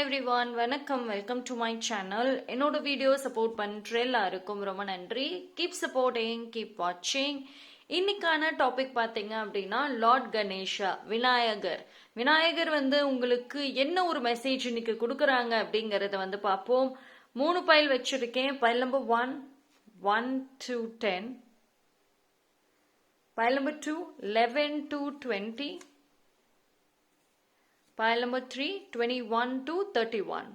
Everyone, வணக்கம். Welcome to my channel. என்னோட video support பண்ணுற எல்லாருக்கும் ரொம்ப நன்றி. கீப் சப்போர்ட்டிங், கீப் வாட்சிங். இன்னைக்கான டாபிக் பார்த்தீங்க அப்படின்னா லார்ட் கணேஷா, விநாயகர். விநாயகர் உங்களுக்கு என்ன ஒரு மெசேஜ் இன்னைக்கு கொடுக்குறாங்க அப்படிங்கறத பார்ப்போம். 3 பைல் வச்சிருக்கேன். File number 1, 1 to 10. File number 2, 11 to 20. Pile number 3, 21 to 31.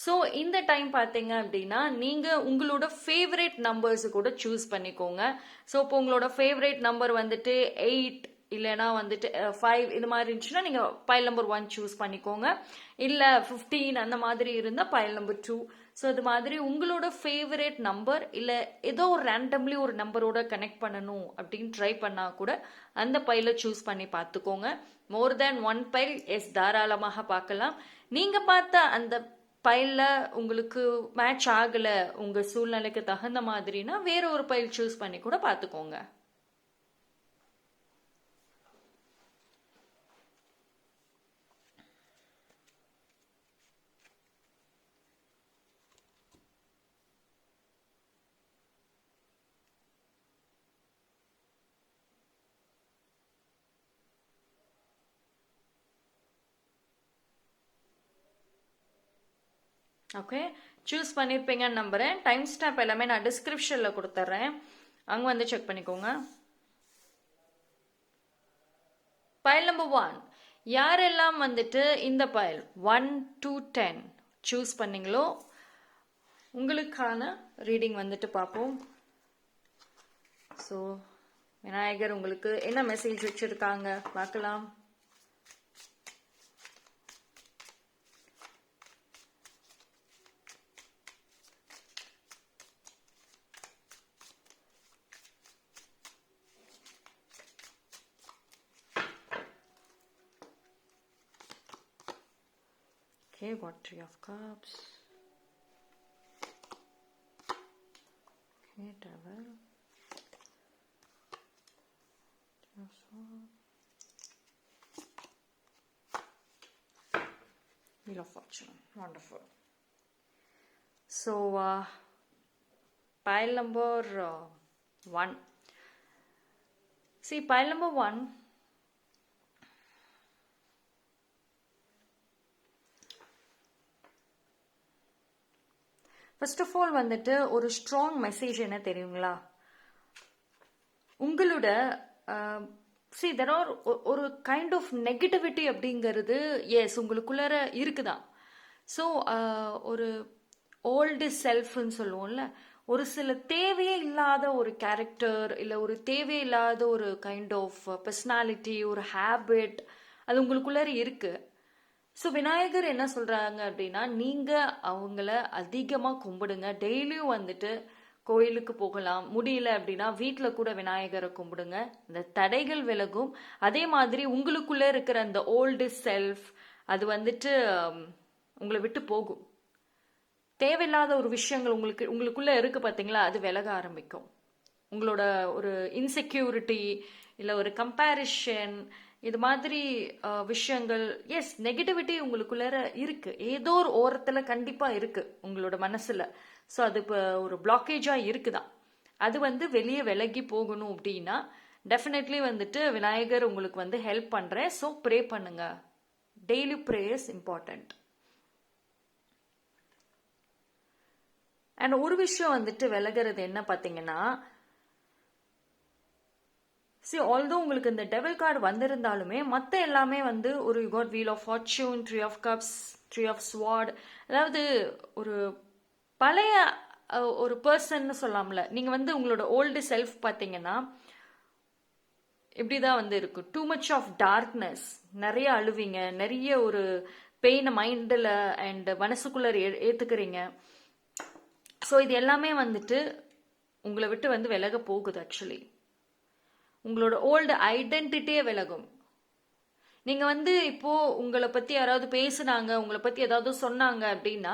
So இந்த டைம் பார்த்தீங்க அப்படின்னா நீங்கள் உங்களோட ஃபேவரட் நம்பர்ஸ் கூட சூஸ் பண்ணிக்கோங்க. ஸோ இப்போ உங்களோட ஃபேவரட் நம்பர் 8 இல்லைனா 5 இது மாதிரி இருந்துச்சுன்னா நீங்கள் பைல் நம்பர் 1 சூஸ் பண்ணிக்கோங்க. இல்லை 15 அந்த மாதிரி இருந்தால் பைல் நம்பர் 2. ஸோ இது மாதிரி உங்களோட ஃபேவரட் நம்பர் இல்லை ஏதோ ஒரு ரேண்டம்லி ஒரு நம்பரோட கனெக்ட் பண்ணணும் அப்படின்னு ட்ரை பண்ணால் கூட அந்த பைலை சூஸ் பண்ணி பார்த்துக்கோங்க. மோர் தேன் 1 பைல் எஸ் தாராளமாக பார்க்கலாம். நீங்கள் பார்த்த அந்த பைல்ல உங்களுக்கு மேட்ச் ஆகல உங்க சூழ்நிலைக்கு தகுந்த மாதிரினா வேற ஒரு பைல் சூஸ் பண்ணி கூட பார்த்துக்கோங்க. ஓகே, சூஸ் பண்ணியிருப்பீங்கன்னு நம்புறேன். டைம் ஸ்டாம்ப் எல்லாமே நான் டிஸ்கிரிப்ஷனில் கொடுத்துட்றேன், அங்கே செக் பண்ணிக்கோங்க. பைல் நம்பர் 1, யாரெல்லாம் இந்த பைல் 1 to 10 சூஸ் பண்ணீங்களோ உங்களுக்கான ரீடிங் பார்ப்போம். ஸோ விநாயகர் உங்களுக்கு என்ன மெசேஜ் வச்சிருக்காங்க பார்க்கலாம். Okay, got 3 of cups. Okay, devil. Wheel of Fortune. Wonderful. So, pile number 1. See, pile number 1. First of all ஒரு ஸ்ட்ராங் மெசேஜ் என்ன தெரியுங்களா, உங்களோட தெர் ஆர் ஒரு கைண்ட் ஆஃப் நெகட்டிவிட்டி அப்படிங்கிறது எஸ் உங்களுக்குள்ளார இருக்குதான். ஸோ ஒரு ஓல்டு செல்ஃப்னு சொல்லுவோம்ல, ஒரு சில தேவையே இல்லாத ஒரு கேரக்டர் இல்லை ஒரு தேவையில்லாத ஒரு கைண்ட் ஆஃப் பர்சனாலிட்டி, ஒரு ஹேபிட் அது உங்களுக்குள்ளார இருக்கு. ஸோ விநாயகர் என்ன சொல்றாங்க அப்படின்னா, நீங்க அவங்கள அதிகமா கும்பிடுங்க. டெய்லியும் கோயிலுக்கு போகலாம், முடியல அப்படின்னா வீட்டில் கூட விநாயகரை கும்பிடுங்க. இந்த தடைகள் விலகும். அதே மாதிரி உங்களுக்குள்ள இருக்கிற அந்த ஓல்டு செல்ஃப் அது உங்களை விட்டு போகும். தேவையில்லாத ஒரு விஷயங்கள் உங்களுக்குள்ள இருக்கு பார்த்தீங்களா, அது விலக ஆரம்பிக்கும். உங்களோட ஒரு இன்செக்யூரிட்டி இல்லை ஒரு கம்பேரிஷன் இது மாதிரி விஷயங்கள், எஸ் நெகட்டிவிட்டி உங்களுக்குள்ளார இருக்கு, ஏதோ ஒரு ஓரத்துல கண்டிப்பா இருக்கு உங்களோட மனசுல. ஸோ அது இப்போ ஒரு பிளாக்கேஜா இருக்குதான். அது வெளியே விலகி போகணும் அப்படின்னா டெஃபினெட்லி விநாயகர் உங்களுக்கு ஹெல்ப் பண்றேன். ஸோ ப்ரே பண்ணுங்க. Daily prayers important. அண்ட் ஒரு விஷயம் விலகிறது என்ன பார்த்தீங்கன்னா, ஆல்தோ உங்களுக்கு இந்த டெவில் கார்டு வந்திருந்தாலுமே மற்ற எல்லாமே ஒரு you got wheel of fortune, 3 of cups, 3 of sword. அதாவது ஒரு பழைய ஒரு பர்சன் சொல்லலாம்ல, நீங்க உங்களோட ஓல்டு செல்ஃப் பார்த்தீங்கன்னா இப்படிதான் இருக்கு. டூ மச் ஆஃப் டார்க்னஸ், நிறைய அழுவீங்க, நிறைய ஒரு பெயினை மைண்டில் அண்ட் மனசுக்குள்ள ஏத்துக்கிறீங்க. ஸோ இது எல்லாமே உங்களை விட்டு விலக போகுது. ஆக்சுவலி உங்களோட ஓல்டு ஐடென்டிட்டியே விலகும். நீங்க இப்போ உங்களை பத்தி யாராவது பேசுனாங்க, உங்களை பத்தி ஏதாவது சொன்னாங்க அப்படின்னா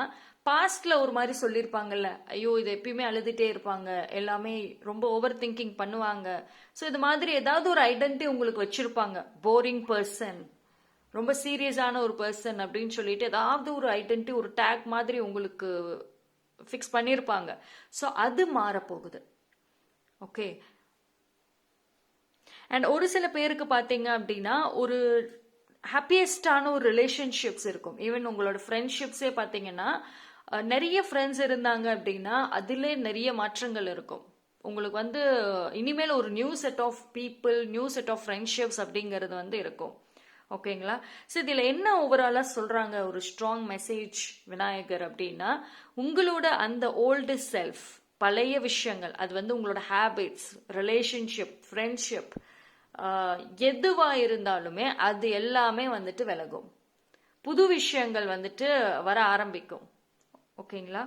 பாஸ்ட்ல ஒரு மாதிரி சொல்லியிருப்பாங்கல்ல, ஐயோ இது எப்பயுமே அழுதுட்டே இருப்பாங்க, எல்லாமே ரொம்ப ஓவர் திங்கிங் பண்ணுவாங்க. ஸோ இது மாதிரி ஏதாவது ஒரு ஐடென்டிட்டி உங்களுக்கு வச்சிருப்பாங்க. போரிங் பர்சன், ரொம்ப சீரியஸான ஒரு பர்சன் அப்படின்னு சொல்லிட்டு ஏதாவது ஒரு ஐடென்டிட்டி, ஒரு டேக் மாதிரி உங்களுக்கு ஃபிக்ஸ் பண்ணியிருப்பாங்க. ஸோ அது மாறப்போகுது. ஓகே. அண்ட் ஒரு சில பேருக்கு பார்த்தீங்க அப்படின்னா ஒரு ஹாப்பியஸ்டான ஒரு ரிலேஷன்ஷிப்ஸ் இருக்கும். ஈவன் உங்களோட ஃப்ரெண்ட்ஷிப்ஸே பார்த்தீங்கன்னா நிறைய ஃப்ரெண்ட்ஸ் இருந்தாங்க அப்படின்னா அதிலே நிறைய மாற்றங்கள் இருக்கும். உங்களுக்கு வந்து இனிமேல் ஒரு new set of people, new set of friendships அப்படிங்கிறது வந்து இருக்கும். ஓகேங்களா? ஸோ இதில் என்ன ஓவராலாக சொல்கிறாங்க ஒரு ஸ்ட்ராங் மெசேஜ் விநாயகர் அப்படின்னா, உங்களோட அந்த ஓல்டு செல்ஃப், பழைய விஷயங்கள், அது வந்து உங்களோட ஹேபிட்ஸ், ரிலேஷன்ஷிப், ஃப்ரெண்ட்ஷிப், எதுவாக இருந்தாலுமே அது எல்லாமே வந்துட்டு விலகும். புது விஷயங்கள் வந்துட்டு வர ஆரம்பிக்கும். ஓகேங்களா?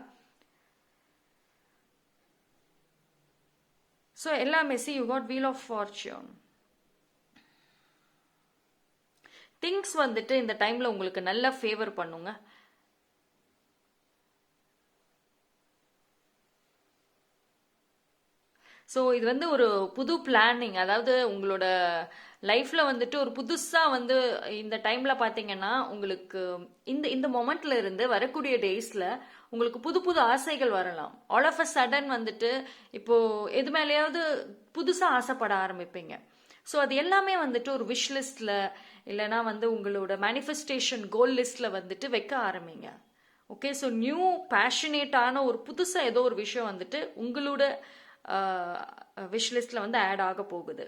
ஸோ எல்லாமே see you got wheel of fortune. Things வந்துட்டு இந்த டைம்ல உங்களுக்கு நல்ல ஃபேவர் பண்ணுங்க. ஸோ இது வந்து ஒரு புது பிளானிங், அதாவது உங்களோட லைஃப்ல வந்துட்டு ஒரு புதுசா வந்து இந்த டைம்ல பாத்தீங்கன்னா உங்களுக்கு இந்த இந்த மொமெண்ட்ல இருந்து வரக்கூடிய டேஸ்ல உங்களுக்கு புது புது ஆசைகள் வரலாம். ஆல் ஆஃப் அ சடன் வந்துட்டு இப்போ எது மேலேயாவது புதுசா ஆசைப்பட ஆரம்பிப்பீங்க. ஸோ அது எல்லாமே வந்துட்டு ஒரு விஷ் லிஸ்ட்ல இல்லைன்னா வந்து உங்களோட மேனிஃபெஸ்டேஷன் கோல் லிஸ்ட்ல வந்துட்டு வைக்க ஆரம்பிங்க. ஓகே. ஸோ நியூ பேஷனேட்டான ஒரு புதுசாக ஏதோ ஒரு விஷயம் வந்துட்டு உங்களோட விஷ் லிஸ்ட்ல வந்து ஆட் ஆக போகுது.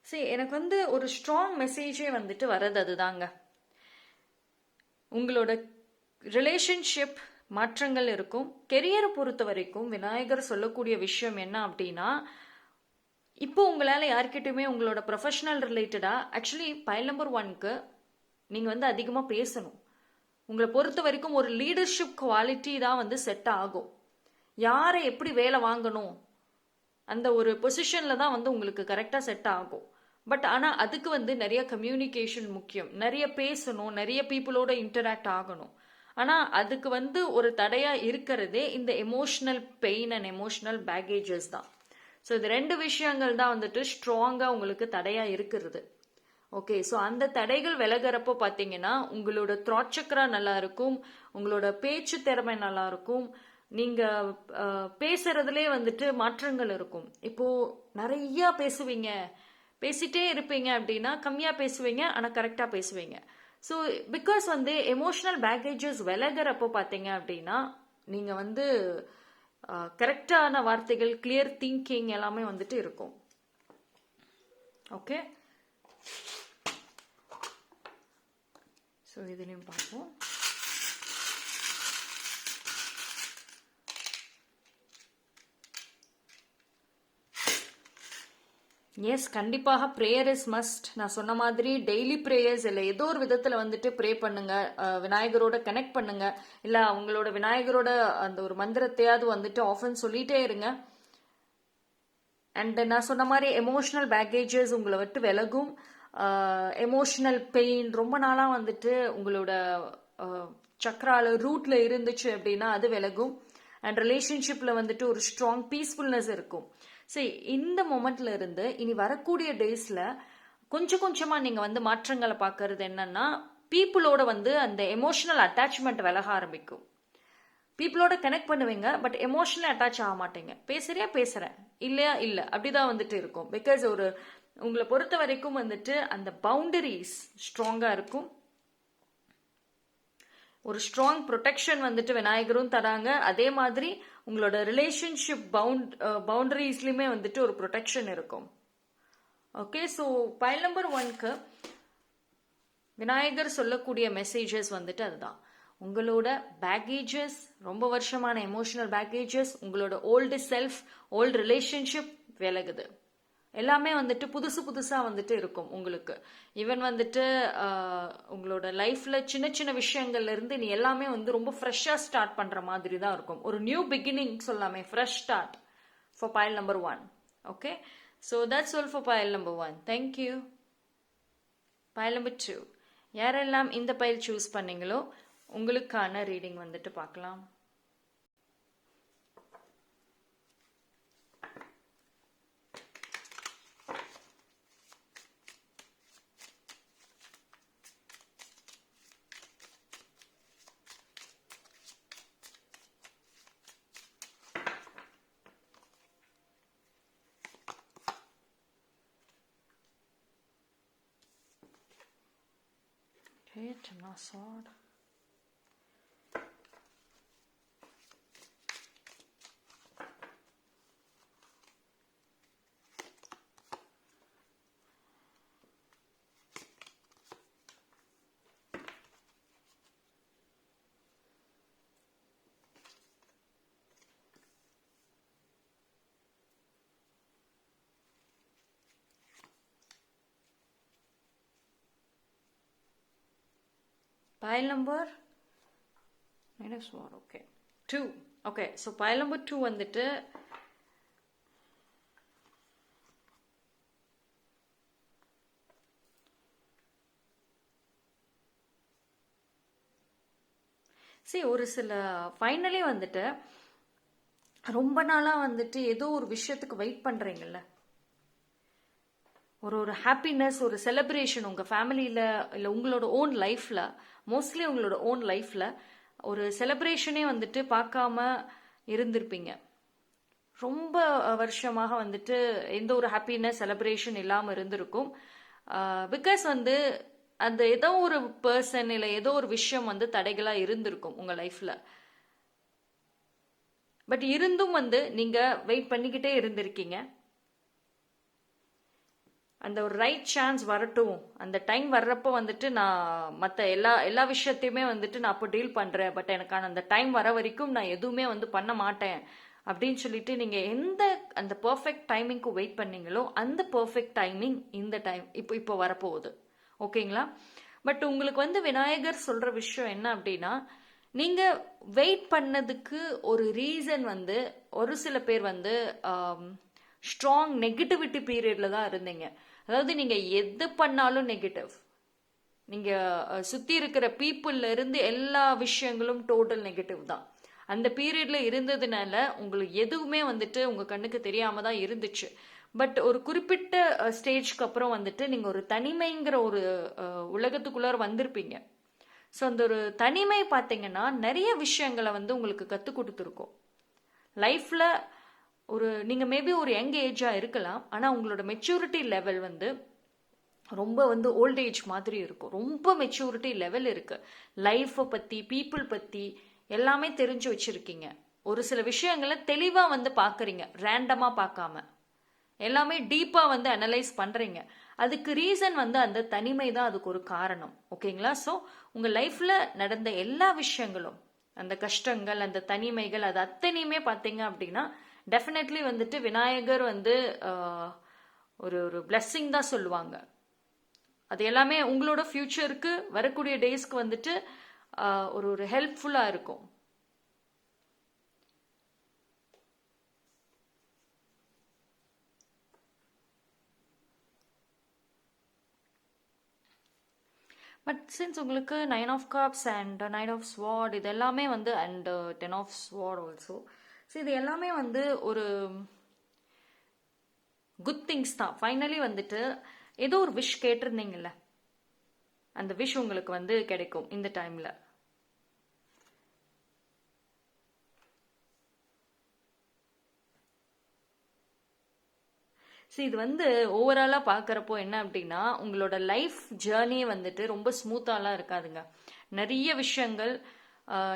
சரி, எனக்கு வந்து ஒரு ஸ்ட்ராங் மெசேஜே வந்துட்டு வர்றது அதுதாங்க. உங்களோட ரிலேஷன்ஷிப் மாற்றங்கள் இருக்கும். கெரியரை பொறுத்த வரைக்கும் விநாயகர் சொல்லக்கூடிய விஷயம் என்ன அப்படின்னா, இப்போ உங்களால் யார்கிட்டயுமே உங்களோட ப்ரொஃபஷனல் ரிலேட்டடாக ஆக்சுவலி பைல் நம்பர் 1க்கு நீங்கள் வந்து அதிகமாக பேசணும். உங்களை பொறுத்த வரைக்கும் ஒரு லீடர்ஷிப் குவாலிட்டி தான் வந்து செட் ஆகும். யாரை எப்படி வேலை வாங்கணும் அந்த ஒரு பொசிஷனில் தான் வந்து உங்களுக்கு கரெக்டாக செட் ஆகும். பட் ஆனால் அதுக்கு வந்து நிறைய கம்யூனிகேஷன் முக்கியம். நிறைய பேசணும், நிறைய பீப்புளோட இன்டராக்ட் ஆகணும். ஆனால் அதுக்கு வந்து ஒரு தடையாக இருக்கிறதே இந்த emotional pain and emotional baggages தான். ஸோ இது 2 விஷயங்கள் தான் வந்துட்டு ஸ்ட்ராங்காக உங்களுக்கு தடையாக இருக்கிறது. ஓகே. ஸோ அந்த தடைகள் விலகிறப்போ பார்த்தீங்கன்னா உங்களோட த்ராட் சக்ரா நல்லா இருக்கும், உங்களோட பேச்சு திறமை நல்லா இருக்கும், நீங்கள் பேசுறதுலே வந்துட்டு மாற்றங்கள் இருக்கும். இப்போ நிறைய பேசுவீங்க, பேசிட்டே இருப்பீங்க அப்படின்னா கம்மியாக பேசுவீங்க ஆனால் கரெக்டாக பேசுவீங்க. ஸோ பிகாஸ் வந்து எமோஷனல் பேக்கேஜஸ் விலகிறப்போ பார்த்தீங்க அப்படின்னா நீங்கள் வந்து கரெக்டான வார்த்தைகள், கிளியர் திங்கிங் எல்லாமே வந்துட்டு இருக்கும். ஓகே. ஸோ இதுலேயும் பார்ப்போம். எஸ், கண்டிப்பாக ப்ரேயர் இஸ் மஸ்ட். நான் சொன்ன மாதிரி டெய்லி ப்ரேயர்ஸ் இல்லை ஏதோ ஒரு விதத்தில் வந்துட்டு ப்ரே பண்ணுங்க, விநாயகரோட கனெக்ட் பண்ணுங்க, இல்லை அவங்களோட விநாயகரோட அந்த ஒரு மந்திரத்தையாவது வந்துட்டு ஆஃபன் சொல்லிட்டே இருங்க. அண்ட் நான் சொன்ன மாதிரி எமோஷ்னல் பேக்கேஜஸ் உங்களை விட்டு விலகும். எமோஷ்னல் பெயின் ரொம்ப நாளாக வந்துட்டு உங்களோட சக்ரால ரூட்ல இருந்துச்சு அப்படின்னா அது விலகும். அண்ட் ரிலேஷன்ஷிப்ல வந்துட்டு ஒரு ஸ்ட்ராங் பீஸ்ஃபுல்னஸ் இருக்கும். சரி, இந்த மொமெண்ட்ல இருந்து இனி வரக்கூடிய டேஸ்ல கொஞ்சம் கொஞ்சமா நீங்க வந்து மாற்றங்களை பார்க்கறது என்னன்னா, பீப்புளோட வந்து அந்த எமோஷனல் அட்டாச்மெண்ட் விலக ஆரம்பிக்கும். பீப்புளோட கனெக்ட் பண்ணுவீங்க, பட் எமோஷனலி அட்டாச் ஆக மாட்டீங்க. பேசுறியா பேசுறேன், இல்லையா இல்லை, அப்படிதான் வந்துட்டு இருக்கும். பிகாஸ் ஒரு உங்களை பொறுத்த வரைக்கும் வந்துட்டு அந்த பவுண்டரிஸ் ஸ்ட்ராங்கா இருக்கும். ஒரு ஸ்ட்ராங் ப்ரொடெக்ஷன் வந்துட்டு விநாயகரும் தராங்க. அதே மாதிரி உங்களோட ரிலேஷன்ஷிப் பவுண்டரிஸ்லயுமே வந்துட்டு ஒரு ப்ரொடெக்ஷன் இருக்கும். ஓகே. ஸோ பைல் நம்பர் 1க்கு விநாயகர் சொல்லக்கூடிய மெசேஜஸ் வந்துட்டு அதுதான். உங்களோட பேக்கேஜஸ், ரொம்ப வருஷமான எமோஷனல் பேக்கேஜஸ், உங்களோட ஓல்டு செல்ஃப், ஓல்டு ரிலேஷன்ஷிப் விலகுது. எல்லாமே வந்துட்டு புதுசு புதுசா வந்துட்டு இருக்கும் உங்களுக்கு. ஈவன் வந்துட்டு உங்களோட லைஃப்ல சின்ன சின்ன விஷயங்கள்ல இருந்து நீ எல்லாமே வந்து ரொம்ப ஃப்ரெஷ்ஷா ஸ்டார்ட் பண்ற மாதிரி தான் இருக்கும். ஒரு நியூ பிகினிங் சொல்லாமே, fresh start for file number 1. Okay. So that's all for file number 1. Thank you. File number 2, யாரெல்லாம் இந்த பைல் சூஸ் பண்ணீங்களோ உங்களுக்கான ரீடிங் வந்துட்டு பார்க்கலாம். Okay, Ten of Swords. Pile number 9 of Swords. Okay, 2. Okay, so pile number 2 வந்துட்டு ஒரு சில finally வந்துட்டு ரொம்ப நாளாக வந்துட்டு ஏதோ ஒரு விஷயத்துக்கு வெயிட் பண்ணுறீங்கல்ல, ஒரு ஹாப்பினஸ், ஒரு செலிப்ரேஷன் உங்கள் ஃபேமிலியில் இல்லை உங்களோட ஓன் லைஃப்பில், மோஸ்ட்லி உங்களோட ஓன் லைஃப்பில் ஒரு செலிப்ரேஷனே வந்துட்டு பார்க்காம இருந்திருப்பீங்க. ரொம்ப வருஷமாக வந்துட்டு எந்த ஒரு ஹாப்பினஸ் செலிப்ரேஷன் இல்லாமல் இருந்திருக்கும். பிகாஸ் வந்து அந்த ஏதோ ஒரு பர்சன் இல்லை ஏதோ ஒரு விஷயம் வந்து தடைகளாக இருந்திருக்கும் உங்கள் லைஃப்பில். பட் இருந்தும் வந்து நீங்கள் வெயிட் பண்ணிக்கிட்டே இருந்திருக்கீங்க. அந்த ஒரு ரைட் சான்ஸ் வரட்டும், அந்த டைம் வர்றப்போ வந்துட்டு நான் மற்ற எல்லா விஷயத்தையுமே வந்துட்டு நான் அப்போ டீல் பண்ணுறேன், பட் எனக்கான அந்த டைம் வர வரைக்கும் நான் எதுவுமே வந்து பண்ண மாட்டேன் அப்படின்னு சொல்லிட்டு நீங்கள் அந்த பர்ஃபெக்ட் டைமிங்க்கு வெயிட் பண்ணீங்களோ அந்த பர்ஃபெக்ட் டைமிங் இந்த டைம் இப்போ வரப்போகுது. ஓகேங்களா? பட் உங்களுக்கு வந்து விநாயகர் சொல்கிற விஷயம் என்ன அப்படின்னா, நீங்கள் வெயிட் பண்ணதுக்கு ஒரு ரீசன் வந்து ஒரு சில பேர் வந்து ஸ்ட்ராங் நெகட்டிவிட்டி பீரியட்ல தான் இருந்தீங்க. அதாவது நீங்கள் எது பண்ணாலும் நெகட்டிவ், நீங்கள் சுற்றி இருக்கிற பீப்புள்ல இருந்து எல்லா விஷயங்களும் டோட்டல் நெகட்டிவ் தான். அந்த பீரியட்ல இருந்ததுனால உங்களுக்கு எதுவுமே வந்துட்டு உங்கள் கண்ணுக்கு தெரியாமல் தான் இருந்துச்சு. பட் ஒரு குறிப்பிட்ட ஸ்டேஜ்க்கு அப்புறம் வந்துட்டு நீங்கள் ஒரு தனிமைங்கிற ஒரு உலகத்துக்குள்ளார வந்திருப்பீங்க. ஸோ அந்த ஒரு தனிமை பார்த்தீங்கன்னா நிறைய விஷயங்களை வந்து உங்களுக்கு கற்றுக் கொடுத்துருக்கோம் லைஃப்பில். நீங்கள் மேபி ஒரு யங் ஏஜாக இருக்கலாம், ஆனால் உங்களோட மெச்சூரிட்டி லெவல் வந்து ரொம்ப வந்து ஓல்ட் ஏஜ் மாதிரி இருக்கும். ரொம்ப மெச்சூரிட்டி லெவல் இருக்குது. லைஃப்பை பற்றி, பீப்புள் பற்றி எல்லாமே தெரிஞ்சு வச்சுருக்கீங்க. ஒரு சில விஷயங்களை தெளிவாக வந்து பார்க்குறீங்க, ரேண்டமாக பார்க்காம எல்லாமே டீப்பாக வந்து அனலைஸ் பண்ணுறீங்க. அதுக்கு ரீசன் வந்து அந்த தனிமை தான் அதுக்கு ஒரு காரணம். ஓகேங்களா? ஸோ உங்கள் லைஃப்பில் நடந்த எல்லா விஷயங்களும், அந்த கஷ்டங்கள், அந்த தனிமைகள், அது அத்தனையுமே பார்த்தீங்க அப்படின்னா டெஃபினெட்லி வந்துட்டு விநாயகர் வந்து ஒரு பிளெஸ்ஸிங் தான் சொல்லுவாங்க. அது எல்லாமே உங்களோட ஃபியூச்சருக்கு வரக்கூடிய டேஸ்க்கு வந்துட்டு ஒரு ஹெல்ப்ஃபுல்லாக இருக்கும். பட் சின்ஸ் உங்களுக்கு 9 of cups and 9 of sword இது எல்லாமே வந்து and 10 of sword also, so இது எல்லாமே வந்து ஒரு குட் திங்ஸ் தான். ஃபைனலி வந்துட்டு ஏதோ ஒரு விஷ் கேட்டிருந்தீங்கல்ல, அந்த விஷ் உங்களுக்கு வந்து கிடைக்கும் இந்த டைமில். ஸோ இது வந்து ஓவராலாக பார்க்குறப்போ என்ன அப்படின்னா, உங்களோட லைஃப் ஜேர்னி வந்துட்டு ரொம்ப ஸ்மூத்தாலாம் இருக்காதுங்க. நிறைய விஷயங்கள்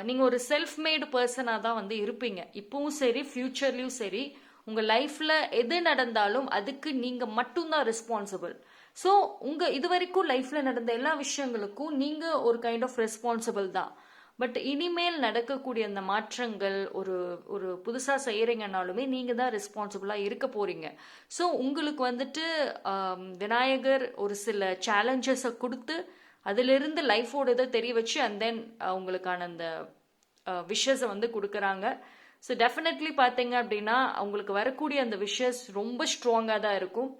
நீங்கள் ஒரு செல்ஃப் மேடு பர்சனாக தான் வந்து இருப்பீங்க. இப்பவும் சரி, ஃப்யூச்சர்லேயும் சரி, உங்கள் லைஃப்பில் எது நடந்தாலும் அதுக்கு நீங்கள் மட்டும்தான் ரெஸ்பான்சிபிள். ஸோ இது வரைக்கும் லைஃப்பில் நடந்த எல்லா விஷயங்களுக்கும் நீங்கள் ஒரு கைண்ட் ஆஃப் ரெஸ்பான்சிபிள் தான். பட் இனிமேல் நடக்கக்கூடிய அந்த மாற்றங்கள், ஒரு புதுசாக செய்கிறீங்கன்னாலுமே நீங்கள் தான் ரெஸ்பான்சிபிளாக இருக்க போகிறீங்க. ஸோ உங்களுக்கு வந்துட்டு விநாயகர் ஒரு சில சேலஞ்சஸை கொடுத்து அதிலிருந்து லைஃபோட இதை தெரிய வச்சு அண்ட் தென் உங்களுக்கான அந்த விஷஸை வந்து கொடுக்குறாங்க. ஸோ டெஃபினெட்லி பார்த்தீங்க அப்படின்னா அவங்களுக்கு வரக்கூடிய அந்த விஷஸ் ரொம்ப ஸ்ட்ராங்காக தான் இருக்கும்.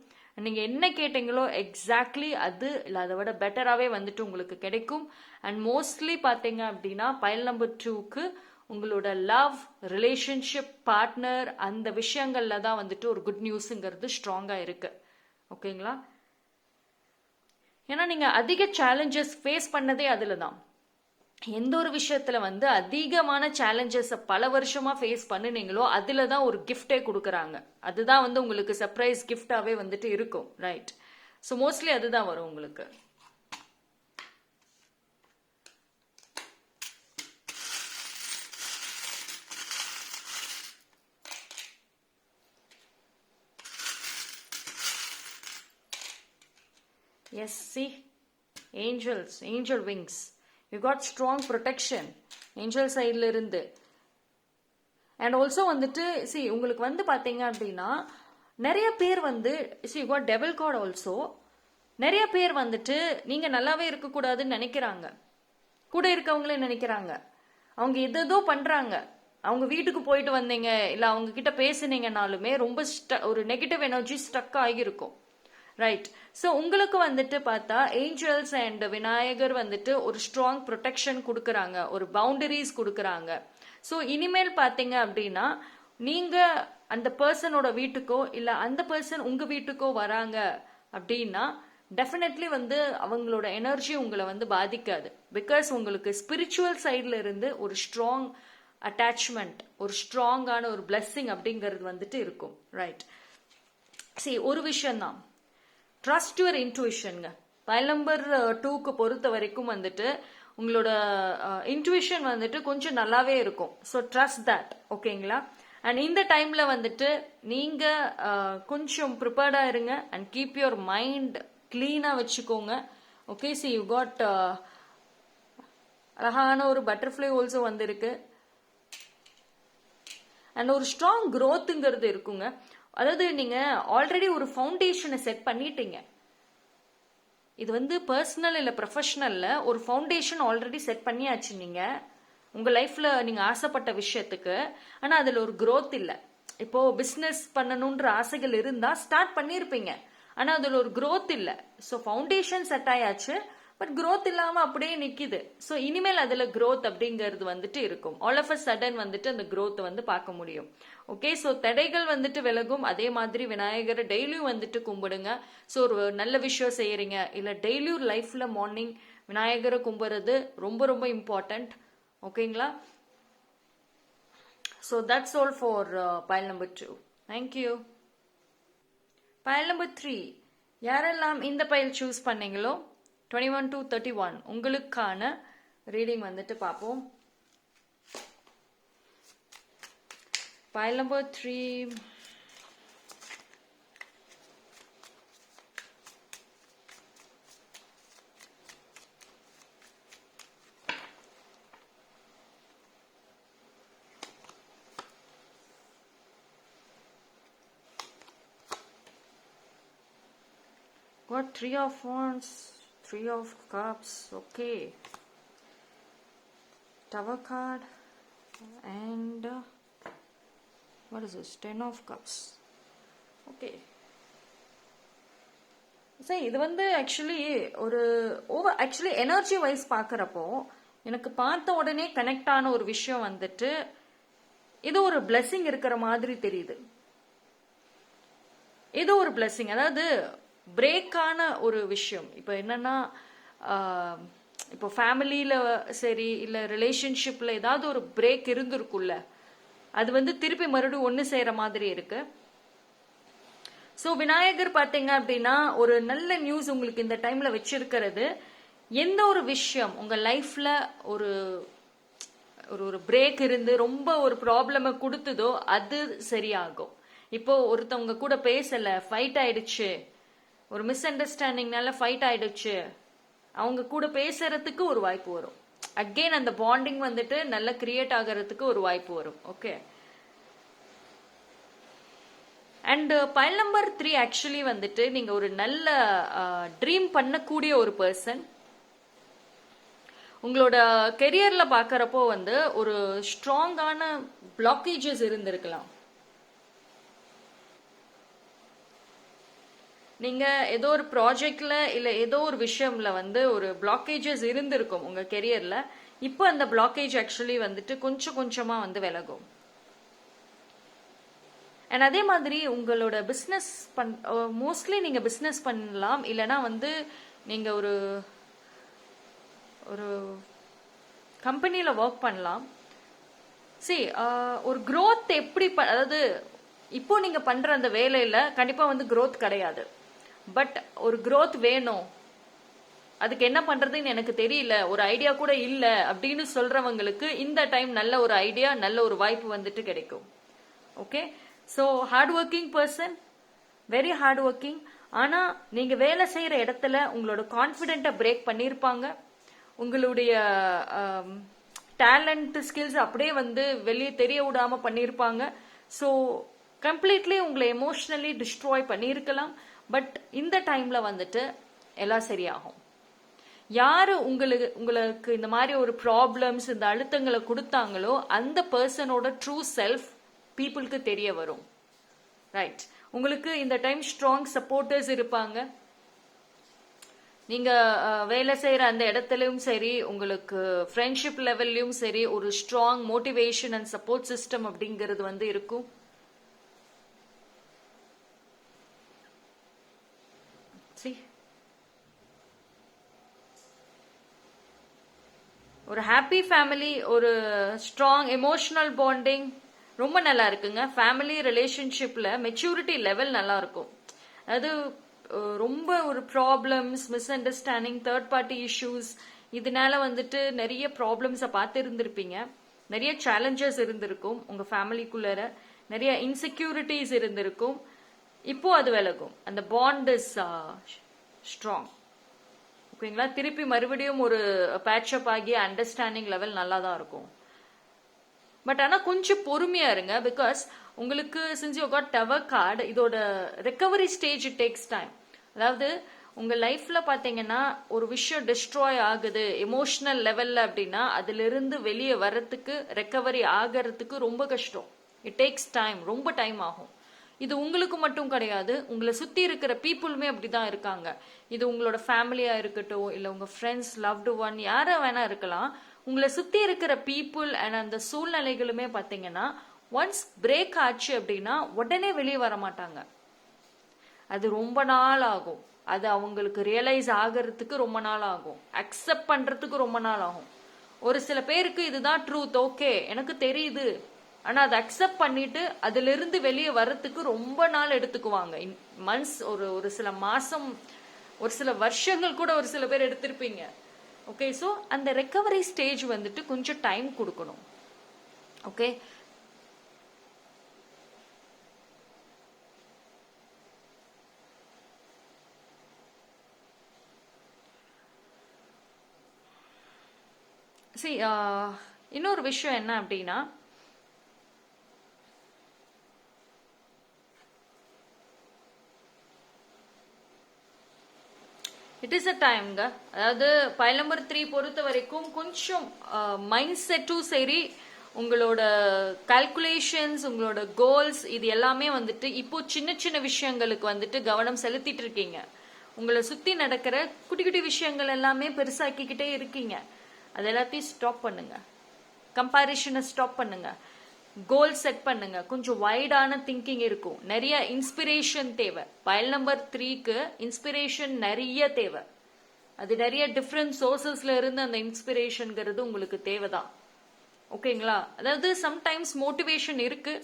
நீங்கள் என்ன கேட்டீங்களோ எக்ஸாக்ட்லி அது இல்லை அதை விட பெட்டராகவே வந்துட்டு உங்களுக்கு கிடைக்கும். அண்ட் மோஸ்ட்லி பார்த்தீங்க அப்படின்னா பைல் நம்பர் 2க்கு உங்களோட லவ், ரிலேஷன்ஷிப், பார்ட்னர் அந்த விஷயங்கள்ல தான் வந்துட்டு ஒரு குட் நியூஸுங்கிறது ஸ்ட்ராங்காக இருக்கு. ஓகேங்களா? ஏன்னா நீங்கள் அதிக சேலஞ்சஸ் ஃபேஸ் பண்ணதே அதில் தான். எந்த ஒரு விஷயத்துல வந்து அதிகமான சேலஞ்சஸை பல வருஷமா ஃபேஸ் பண்ணுனீங்களோ அதுல தான் ஒரு கிஃப்டே கொடுக்குறாங்க. அதுதான் வந்து உங்களுக்கு சர்ப்ரைஸ் கிஃப்டாவே வந்துட்டு இருக்கும். ரைட்? ஸோ மோஸ்ட்லி அதுதான் வரும் உங்களுக்கு. Yes, see angels, angel wings, you got strong protection angel சைட்ல இருந்து. அண்ட் ஆல்சோ வந்துட்டு சி உங்களுக்கு வந்து பாத்தீங்க அப்படின்னா நிறைய பேர் வந்து see you got devil card also. நிறைய பேர் வந்துட்டு நீங்க நல்லாவே இருக்கக்கூடாதுன்னு நினைக்கிறாங்க, கூட இருக்கவங்களே நினைக்கிறாங்க. அவங்க எதோ பண்றாங்க. அவங்க வீட்டுக்கு போயிட்டு வந்தீங்க இல்ல அவங்க கிட்ட பேசுனீங்கனாலுமே ரொம்ப ஒரு நெகட்டிவ் எனர்ஜி ஸ்டக் ஆகியிருக்கும். ரைட். ஸோ உங்களுக்கு வந்துட்டு பார்த்தா ஏஞ்சல்ஸ் அண்ட் விநாயகர் வந்துட்டு ஒரு ஸ்ட்ராங் ப்ரொடெக்ஷன் கொடுக்குறாங்க, ஒரு பவுண்டரிஸ் கொடுக்குறாங்க. ஸோ இனிமேல் பார்த்தீங்க அப்படின்னா நீங்க அந்த பர்சனோட வீட்டுக்கோ இல்ல அந்த பர்சன் உங்க வீட்டுக்கோ வராங்க அப்படின்னா டெஃபினெட்லி வந்து அவங்களோட எனர்ஜி உங்களை வந்து பாதிக்காது. பிகாஸ் உங்களுக்கு ஸ்பிரிச்சுவல் சைட்ல இருந்து ஒரு ஸ்ட்ராங் அட்டாச்மெண்ட், ஒரு ஸ்ட்ராங்கான ஒரு பிளெஸ்ஸிங் அப்படிங்கிறது வந்துட்டு இருக்கும். ரைட். சரி, ஒரு விஷயம் தான், ட்ரஸ்ட் யுவர் இன்ட்யூஷனுங்க. பைல் நம்பர் 2க்கு பொறுத்த வரைக்கும் வந்துட்டு உங்களோட இன்ட்யூஷன் வந்துட்டு கொஞ்சம் நல்லாவே இருக்கும். So trust that. ஓகேங்களா? அண்ட் இந்த டைம்ல வந்துட்டு நீங்க கொஞ்சம் ப்ரிப்பேர்டா இருங்க அண்ட் கீப் யுவர் மைண்ட் கிளீனா வச்சுக்கோங்க. ஓகே. சி யூ காட் அழகான ஒரு பட்டர்ஃப்ளை ஆல்சோ வந்திருக்கு. அண்ட் ஒரு ஸ்ட்ராங் க்ரோத்துங்கிறது இருக்குங்க. அதாவது நீங்க ஆல்ரெடி ஒரு ஃபவுண்டேஷனை செட் பண்ணிட்டீங்க. இது வந்து பர்சனல் இல்ல ப்ரொஃபஷனல்ல ஒரு ஃபவுண்டேஷன் ஆல்ரெடி செட் பண்ணியாச்சு நீங்க உங்க லைஃப்ல நீங்க ஆசைப்பட்ட விஷயத்துக்கு. ஆனா அதுல ஒரு growth இல்ல. இப்போ பிசினஸ் பண்ணணும்ன்ற ஆசைகள் இருந்தா ஸ்டார்ட் பண்ணிருப்பீங்க, ஆனா அதுல ஒரு growth இல்ல. ஸோ ஃபவுண்டேஷன் செட் ஆயாச்சு, பட் growth இல்லாம அப்படியே நிக்குது. ஸோ இனிமேல் அதுல growth அப்படிங்கிறது வந்துட்டு இருக்கும். ஆல் ஆஃப் அ சடன் வந்துட்டு அந்த growth வந்து பார்க்க முடியும். ஓகே. ஸோ தடைகள் வந்துட்டு விலகும். அதே மாதிரி விநாயகரை டெய்லியும் வந்துட்டு கும்பிடுங்க. ஸோ ஒரு நல்ல விஷயம் செய்யறீங்க இல்ல டெய்லியும் லைஃப்ல மார்னிங் விநாயகரை கும்பிடுறது ரொம்ப ரொம்ப இம்பார்ட்டன்ட். ஓகேங்களா? So that's all for file number 2. Thank you. File number 3, யாரெல்லாம் இந்த பைல் சூஸ் பண்ணீங்களோ 21 to 31 உங்களுக்கான ரீடிங் வந்துட்டு பார்ப்போம். File number 3, got 3 of wands, 3 of cups. Okay, Tower card and what is this, 10 of cups. Okay. சரி, இது வந்து ஆக்சுவலி ஒரு ஆக்சுவலி எனர்ஜி வைஸ் பார்க்குறப்போ எனக்கு பார்த்த உடனே கனெக்ட் ஆன ஒரு விஷயம் வந்துட்டு இது ஒரு பிளெஸிங் இருக்கிற மாதிரி தெரியுது. ஏதோ ஒரு பிளெஸிங், அதாவது பிரேக்கான ஒரு விஷயம். இப்போ என்னன்னா இப்போ ஃபேமிலியில சரி இல்ல ரிலேஷன்ஷிப்ல ஏதாவது ஒரு பிரேக் இருந்திருக்குல்ல, அது வந்து திருப்பி மறுபடியும் ஒன்று செய்யற மாதிரி இருக்கு. ஸோ விநாயகர் பார்த்தீங்க அப்படின்னா ஒரு நல்ல நியூஸ் உங்களுக்கு இந்த டைம்ல வச்சிருக்கிறது. எந்த ஒரு விஷயம் உங்க லைஃப்ல ஒரு ஒரு பிரேக் இருந்து ரொம்ப ஒரு ப்ராப்ளமை கொடுத்ததோ அது சரியாகும். இப்போ ஒருத்தவங்க கூட பேசல, ஃபைட் ஆயிடுச்சு, ஒரு மிஸ் அண்டர்ஸ்டாண்டிங்னால ஃபைட் ஆயிடுச்சு, அவங்க கூட பேசுறதுக்கு ஒரு வாய்ப்பு வரும். அகெயின் அந்த பாண்டிங் வந்துட்டு நல்லா கிரியேட் ஆகிறதுக்கு ஒரு வாய்ப்பு வரும். Okay. And file number 3 actually வந்துட்டு நீங்க ஒரு நல்ல ட்ரீம் பண்ணக்கூடிய ஒரு பர்சன். உங்களோட கெரியர்ல பாக்குறப்போ வந்து ஒரு ஸ்ட்ராங்கான பிளாக்கேஜஸ் இருந்திருக்கலாம். நீங்க ஏதோ ஒரு ப்ராஜெக்ட்ல இல்ல ஏதோ ஒரு விஷயம்ல வந்து ஒரு பிளாக்கேஜஸ் இருந்திருக்கும் உங்க கெரியர்ல. இப்போ அந்த பிளாக்கேஜ் ஆக்சுவலி வந்துட்டு கொஞ்சம் கொஞ்சமா வந்து விலகும். அண்ட் அதே மாதிரி உங்களோட பிஸ்னஸ் மோஸ்ட்லி நீங்க பிஸ்னஸ் பண்ணலாம், இல்லைன்னா வந்து நீங்க ஒரு ஒரு கம்பெனியில் ஒர்க் பண்ணலாம். சரி, ஒரு க்ரோத் எப்படி அதாவது இப்போ நீங்க பண்ற அந்த வேலையில கண்டிப்பா வந்து க்ரோத் கிடையாது, பட் ஒரு க்ரோத் வேணும், அதுக்கு என்ன பண்றதுன்னு எனக்கு தெரியல, ஒரு ஐடியா கூட இல்ல அப்படின்னு சொல்றவங்களுக்கு இந்த டைம் நல்ல ஒரு ஐடியா, நல்ல ஒரு வாய்ப்பு வந்துட்டு கிடைக்கும். Okay. So hard working person, very hard working. ஆனா நீங்க வேலை செய்யற இடத்துல உங்களோட கான்பிடென்ட்டை பிரேக் பண்ணிருப்பாங்க. உங்களுடைய டேலண்ட் ஸ்கில்ஸ் அப்படியே வந்து வெளியே தெரிய விடாம பண்ணிருப்பாங்க. ஸோ கம்ப்ளீட்லி உங்களை எமோஷனலி டிஸ்ட்ராய் பண்ணியிருக்கலாம். பட் இந்த டைம்ல வந்துட்டு எல்லாம் சரியாகும். யாரு உங்களுக்கு இந்த மாதிரி ஒரு ப்ராப்ளம்ஸ், இந்த அழுத்தங்களை கொடுத்தாங்களோ அந்த பர்சனோட ட்ரூ செல்ஃப் பீப்புளுக்கு தெரிய வரும். ரைட். உங்களுக்கு இந்த டைம் ஸ்ட்ராங் சப்போர்ட்டர்ஸ் இருப்பாங்க. நீங்க வேலை செய்யற அந்த இடத்துலயும் சரி, உங்களுக்கு ஃப்ரெண்ட்ஷிப் லெவல்லையும் சரி, ஒரு strong motivation and support system அப்படிங்கிறது வந்து இருக்கும். ஒரு ஹாப்பி ஃபேமிலி, ஒரு ஸ்ட்ராங் எமோஷனல் பாண்டிங் ரொம்ப நல்லா இருக்குங்க. ஃபேமிலி ரிலேஷன்ஷிப்ல மெச்சூரிட்டி லெவல் நல்லா இருக்கும். அது ரொம்ப ஒரு problems, miss understanding, third party issues, இதனால வந்துட்டு நிறைய ப்ராப்ளம்ஸை பார்த்து இருந்திருப்பீங்க. நிறைய சேலஞ்சஸ் இருந்திருக்கும் உங்க ஃபேமிலிக்குள்ளார, நிறைய இன்செக்யூரிட்டிஸ் இருந்திருக்கும். இப்போ அது விலகும். அந்த பாண்ட் இஸ் ஸ்ட்ராங். ஓகேங்களா? திருப்பி மறுபடியும் ஒரு பேட்சப் ஆகிய அண்டர்ஸ்டாண்டிங் லெவல் நல்லா தான் இருக்கும். பட் ஆனால் கொஞ்சம் பொறுமையா இருங்க. பிகாஸ் உங்களுக்கு since you got tower card, இதோட ரெக்கவரி ஸ்டேஜ் டேக்ஸ் டைம். அதாவது உங்க லைஃப்ல பாத்தீங்கன்னா ஒரு விஷயம் டிஸ்ட்ராய் ஆகுது எமோஷனல் லெவல்ல அப்படின்னா அதுல இருந்து வெளியே வர்றதுக்கு, ரெக்கவரி ஆகிறதுக்கு ரொம்ப கஷ்டம். இட் டேக்ஸ் டைம், ரொம்ப டைம் ஆகும். இது உங்களுக்கு மட்டும் கிடையாது, உங்களை சுத்தி இருக்கிற பீப்புளுமே அப்படிதான் இருக்காங்க. இது உங்களோட ஃபேமிலியா இருக்கட்டும், இல்ல உங்க ஃப்ரெண்ட்ஸ், லவ்டு ஒன், யாரா வேணா இருக்கலாம். உங்களை சுத்தி இருக்கிற பீப்புள் அண்ட் அந்த சூழ்நிலைகளுமே பாத்தீங்கன்னா ஒன்ஸ் பிரேக் ஆச்சு அப்படின்னா உடனே வெளியே வர மாட்டாங்க. அது ரொம்ப நாள் ஆகும். அது அவங்களுக்கு ரியலைஸ் ஆகிறதுக்கு ரொம்ப நாள் ஆகும். அக்செப்ட் பண்றதுக்கு ரொம்ப நாள் ஆகும். ஒரு சில பேருக்கு இதுதான் ட்ரூத், ஓகே எனக்கு தெரியுது, ஆனா அதை அக்செப்ட் பண்ணிட்டு அதுல இருந்து வெளியே வர்றதுக்கு ரொம்ப நாள் எடுத்துக்குவாங்க. மந்த்ஸ், ஒரு சில மாசம், ஒரு சில வருஷங்கள் கூட ஒரு சில பேர் எடுத்திருப்பீங்க. ஓகே, ஸோ அந்த ரெக்கவரி ஸ்டேஜ் வந்துட்டு கொஞ்சம் டைம் கொடுக்கணும். ஓகே, சரி. இன்னொரு விஷயம் என்ன அப்படின்னா, இட் இஸ் அ டைம்ங்க. அதாவது பைல் நம்பர் 3 பொறுத்த வரைக்கும் கொஞ்சம் மைண்ட் செட்டும் சரி, உங்களோட கால்குலேஷன்ஸ், உங்களோட கோல்ஸ், இது எல்லாமே வந்துட்டு இப்போ சின்ன சின்ன விஷயங்களுக்கு வந்துட்டு கவனம் செலுத்திட்டு இருக்கீங்க. உங்களை சுத்தி நடக்கிற குட்டி குட்டி விஷயங்கள் எல்லாமே பெருசாக்கிக்கிட்டே இருக்கீங்க. அது எல்லாத்தையும் ஸ்டாப் பண்ணுங்க. கம்பாரிஷனை ஸ்டாப் பண்ணுங்க. கோல் செட் பண்ணுங்க. கொஞ்சம் வைடான திங்கிங் இருக்கும். நிறைய இன்ஸ்பிரேஷன் தேவை. பைல் நம்பர் 3க்கு இன்ஸ்பிரேஷன் நிறைய தேவை. அது நிறைய டிஃப்ரெண்ட் சோர்சஸ்ல இருந்து அந்த இன்ஸ்பிரேஷன்ங்கிறது உங்களுக்கு தேவைதான். ஓகேங்களா? அதாவது சம்டைம்ஸ் மோட்டிவேஷன் இருக்கு,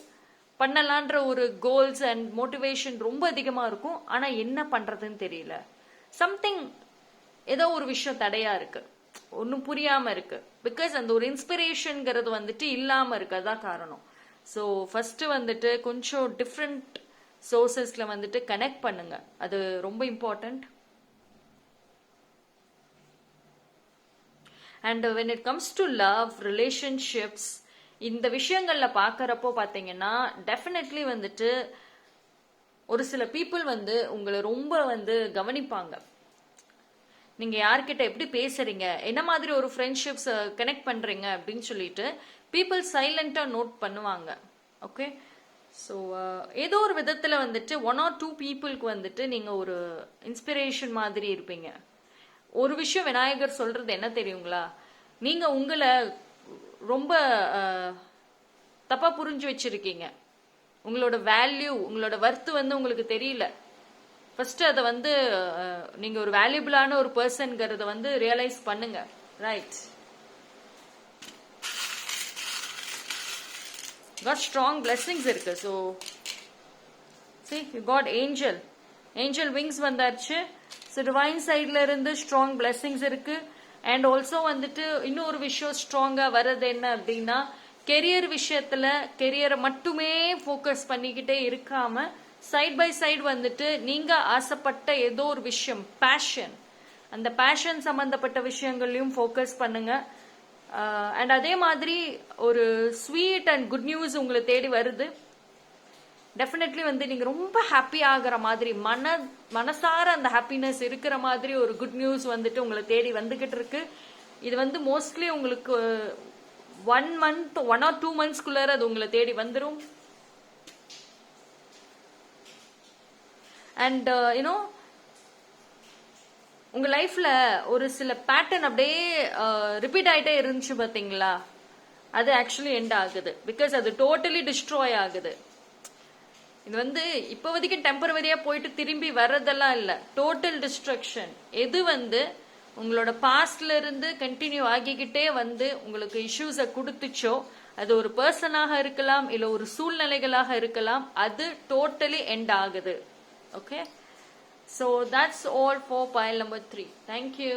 பண்ணலான்ற ஒரு கோல்ஸ் அண்ட் மோட்டிவேஷன் ரொம்ப அதிகமா இருக்கும். ஆனா என்ன பண்றதுன்னு தெரியல. சம்திங், ஏதோ ஒரு விஷயம் தடையா இருக்கு, ஒன்னும் புரியாம இருக்கு. பிகாஸ் அந்த ஒரு இன்ஸ்பிரேஷன்ங்கிறது வந்துட்டு இல்லாம இருக்கதான் காரணம். ஸோ ஃபர்ஸ்ட் வந்துட்டு கொஞ்சம் டிஃப்ரெண்ட் சோர்சஸ்ல வந்துட்டு கனெக்ட் பண்ணுங்க. அது ரொம்ப important. And when it comes to love, relationships, இந்த விஷயங்கள்ல பாக்குறப்போ பாத்தீங்கன்னா டெஃபினெட்லி வந்துட்டு ஒரு சில பீப்புள் வந்து உங்களை ரொம்ப வந்து கவனிப்பாங்க. நீங்க யார்கிட்ட எப்படி பேசுறீங்க, என்ன மாதிரி ஒரு ஃப்ரெண்ட்ஷிப்ஸ் கனெக்ட் பண்றீங்க அப்படின்னு சொல்லிட்டு பீப்புள் சைலண்டா நோட் பண்ணுவாங்க. ஓகே, ஸோ ஏதோ ஒரு விதத்துல வந்துட்டு 1 or 2 பீப்புளுக்கு வந்துட்டு நீங்க ஒரு இன்ஸ்பிரேஷன் மாதிரி இருப்பீங்க. ஒரு விஷயம் விநாயகர் சொல்றது என்ன தெரியுங்களா, நீங்க உங்களை ரொம்ப தப்பா புரிஞ்சு வச்சிருக்கீங்க. உங்களோட வேல்யூ, உங்களோட வர்த்து வந்து உங்களுக்கு தெரியல. ஃபர்ஸ்ட் அதை வந்து நீங்க ஒரு வேல்யூபிளான ஒரு பர்சன்ங்கிறத வந்து ரியலைஸ் பண்ணுங்க. ரைட். காட் ஸ்ட்ராங் பிளெஸிங்ஸ் இருக்கு. So see you got angel wings வந்தாச்சு. ஸோ டிவைன் சைட்ல இருந்து ஸ்ட்ராங் பிளெஸிங்ஸ் இருக்கு. அண்ட் ஆல்சோ வந்துட்டு இன்னொரு விஷயம் ஸ்ட்ராங்கா வர்றது என்ன அப்படின்னா, கெரியர் விஷயத்துல கெரியரை மட்டுமே ஃபோக்கஸ் பண்ணிக்கிட்டே இருக்காம சைட் பை சைடு வந்துட்டு நீங்க ஆசைப்பட்ட ஏதோ ஒரு விஷயம், பேஷன், அந்த பேஷன் சம்பந்தப்பட்ட விஷயங்களையும் ஃபோக்கஸ் பண்ணுங்க. அண்ட் அதே மாதிரி ஒரு ஸ்வீட் அண்ட் குட் நியூஸ் உங்களை தேடி வருது. டெஃபினெட்லி வந்து நீங்க ரொம்ப ஹாப்பி ஆகிற மாதிரி, மனசார அந்த ஹாப்பினஸ் இருக்கிற மாதிரி ஒரு குட் நியூஸ் வந்துட்டு உங்களை தேடி வந்துகிட்டு இருக்கு. இது வந்து மோஸ்ட்லி உங்களுக்கு 1 or 2 monthsக்குள்ளார அது உங்களை தேடி வந்துடும். அண்ட் யூனோ உங்க லைஃப்ல ஒரு சில பேட்டர்ன் அப்படியே ரிப்பீட் ஆயிட்டே இருந்துச்சு பாத்தீங்களா, அது ஆக்சுவலி எண்ட் ஆகுது. பிகாஸ் அது டோட்டலி டிஸ்ட்ராய் ஆகுது. இது வந்து இப்போதைக்கு டெம்பரவரியா போயிட்டு திரும்பி வர்றதெல்லாம் இல்ல, டோட்டல் டிஸ்ட்ரக்ஷன். எது வந்து உங்களோட பாஸ்ட்ல இருந்து கண்டினியூ ஆகிக்கிட்டே வந்து உங்களுக்கு இஷ்யூஸை கொடுத்துச்சோ, அது ஒரு பர்சனாக இருக்கலாம், இல்ல ஒரு சூழ்நிலைகளாக இருக்கலாம், அது டோட்டலி எண்ட் ஆகுது. Okay, so that's all for pile number 3. Thank you.